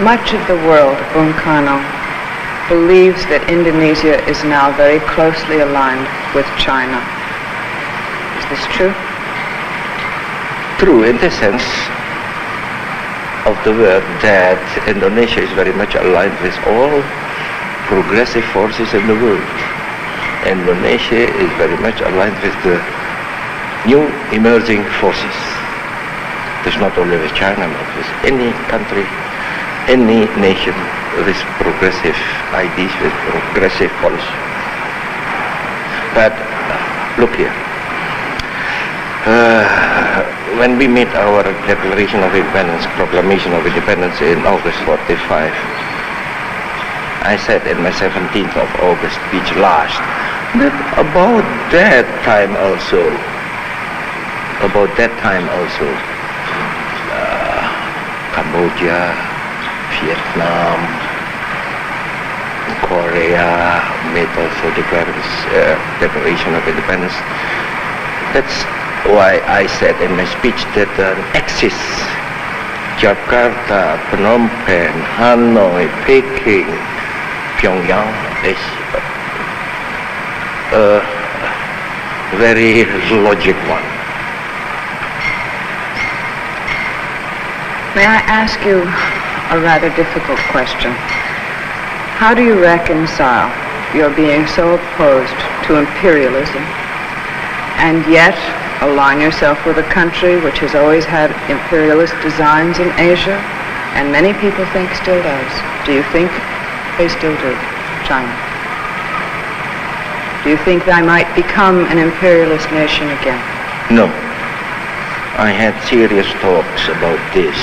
Much of the world, Bung Karno, believes that Indonesia is now very closely aligned with China. Is this true? True in the sense of the word that Indonesia is very much aligned with all progressive forces in the world. Indonesia is very much aligned with the new emerging forces. It's not only with China, but with any country, any nation with progressive ideas, with progressive policy. But look here. When we made our Declaration of Independence, Proclamation of Independence in August 45, I said in my 17th of August speech last, that about that time also, Cambodia, Vietnam, Korea made also Declaration of Independence. That's why I said in my speech that axis, Jakarta, Phnom Penh, Hanoi, Peking, Pyongyang is a very logic one. May I ask you a rather difficult question? How do you reconcile your being so opposed to imperialism and yet align yourself with a country which has always had imperialist designs in Asia, and many people think still does? Do you think they still do, China? Do you think they might become an imperialist nation again? No. I had serious talks about this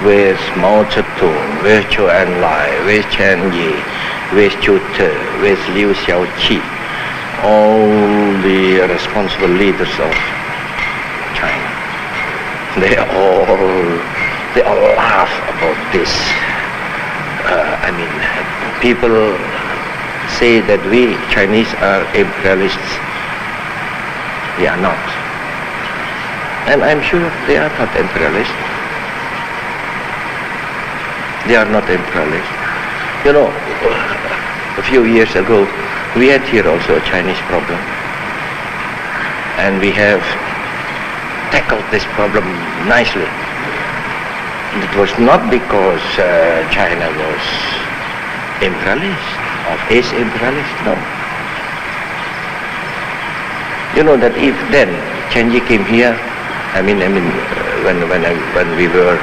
with Mao Zedong, with Zhou Enlai, with Chen Yi, with Zhu Te, with Liu Xiaoqi, all the responsible leaders of China. They all laugh about this. People say that we Chinese are imperialists. We are not. And I'm sure they are not imperialists. They are not imperialists. You know, a few years ago, we had here also a Chinese problem. And we have tackled this problem nicely. It was not because China was imperialist, or is imperialist, no. You know that if then Chen Yi came here, when we were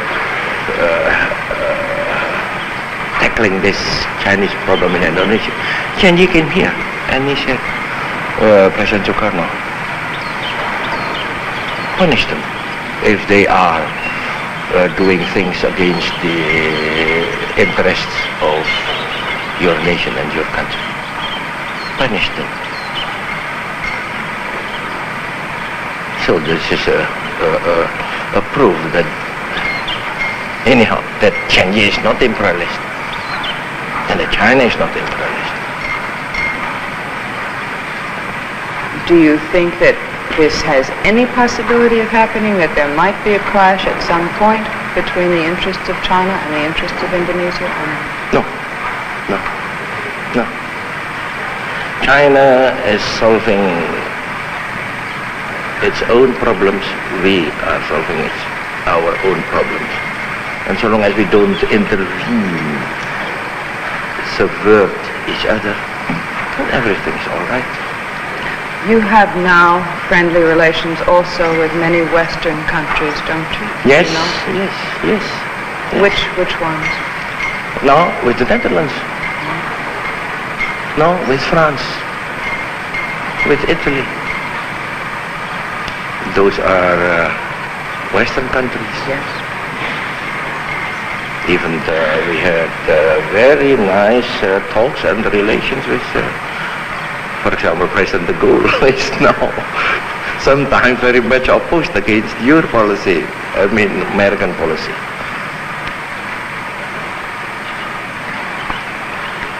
tackling this Chinese problem in Indonesia, Chen Yi came here and he said, President Soekarno, punish them if they are doing things against the interests of your nation and your country. Punish them. So this is a proof that anyhow that Chen Yi is not imperialist and that China is not imperialist. Do you think that this has any possibility of happening, that there might be a clash at some point between the interests of China and the interests of Indonesia? No. China is solving its own problems. We are solving our own problems. And so long as we don't intervene, subvert each other, then everything's all right. You have now friendly relations also with many Western countries, don't you? Yes, you know? yes. Which ones? No, with the Netherlands. No, with France. With Italy. Those are Western countries. Yes. Even we had very nice talks and relations with for example, President de Gaulle is now sometimes very much opposed against your policy, American policy.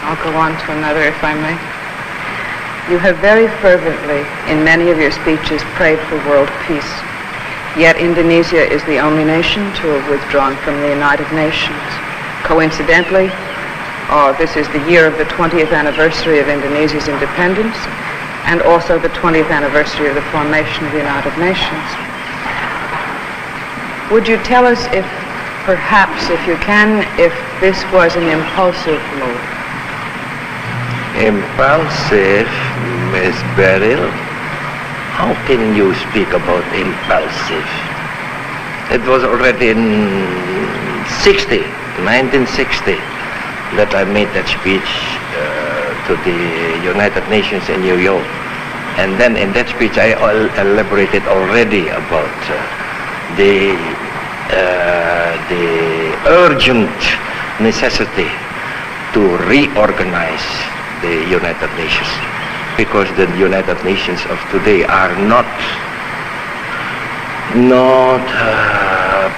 I'll go on to another, if I may. You have very fervently, in many of your speeches, prayed for world peace. Yet Indonesia is the only nation to have withdrawn from the United Nations. Coincidentally, this is the year of the 20th anniversary of Indonesia's independence and also the 20th anniversary of the formation of the United Nations. Would you tell us if, perhaps, if you can, if this was an impulsive move? Impulsive, Miss Beryl? How can you speak about impulsive? It was already in 1960, that I made that speech to the United Nations in New York. And then in that speech I elaborated already about the urgent necessity to reorganize the United Nations, because the United Nations of today are not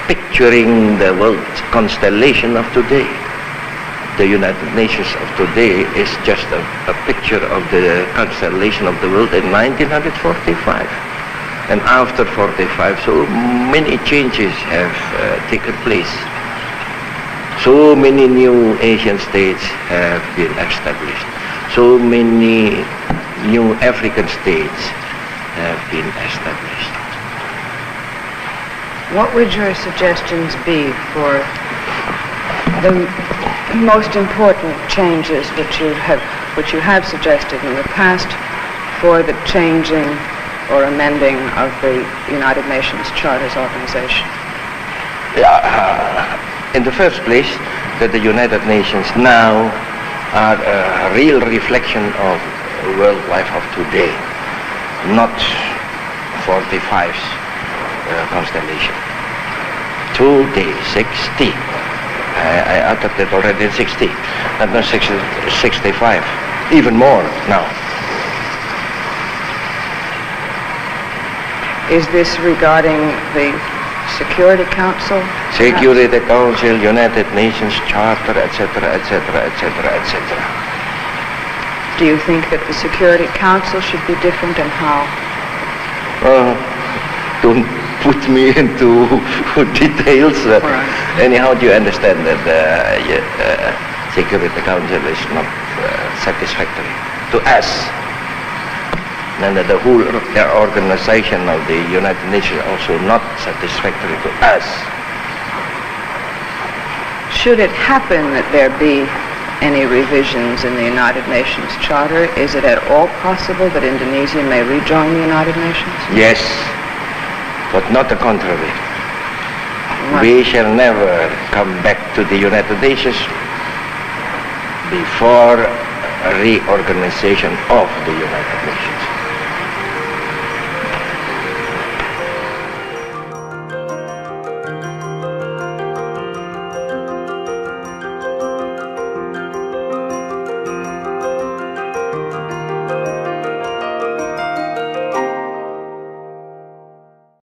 picturing the world constellation of today. The United Nations of today is just a picture of the constellation of the world in 1945. And after 45, so many changes have taken place. So many new Asian states have been established. So many new African states have been established. What would your suggestions be for the most important changes which you have suggested in the past for the changing or amending of the United Nations Charter's organization? In the first place, that the United Nations now are a real reflection of world life of today, not 45's constellation. Today, 60. I uttered it already in 60, and now 65, even more now. Is this regarding the Security Council? Security Council, United Nations Charter, etc., etc., etc., etc. Do you think that the Security Council should be different, and how? Don't put me into details. Right. Anyhow, do you understand that Security Council is not satisfactory to us? And that the whole organization of the United Nations also not satisfactory to us. Should it happen that there be any revisions in the United Nations Charter, is it at all possible that Indonesia may rejoin the United Nations? Yes, but not the contrary. What? We shall never come back to the United Nations before a reorganization of the United Nations.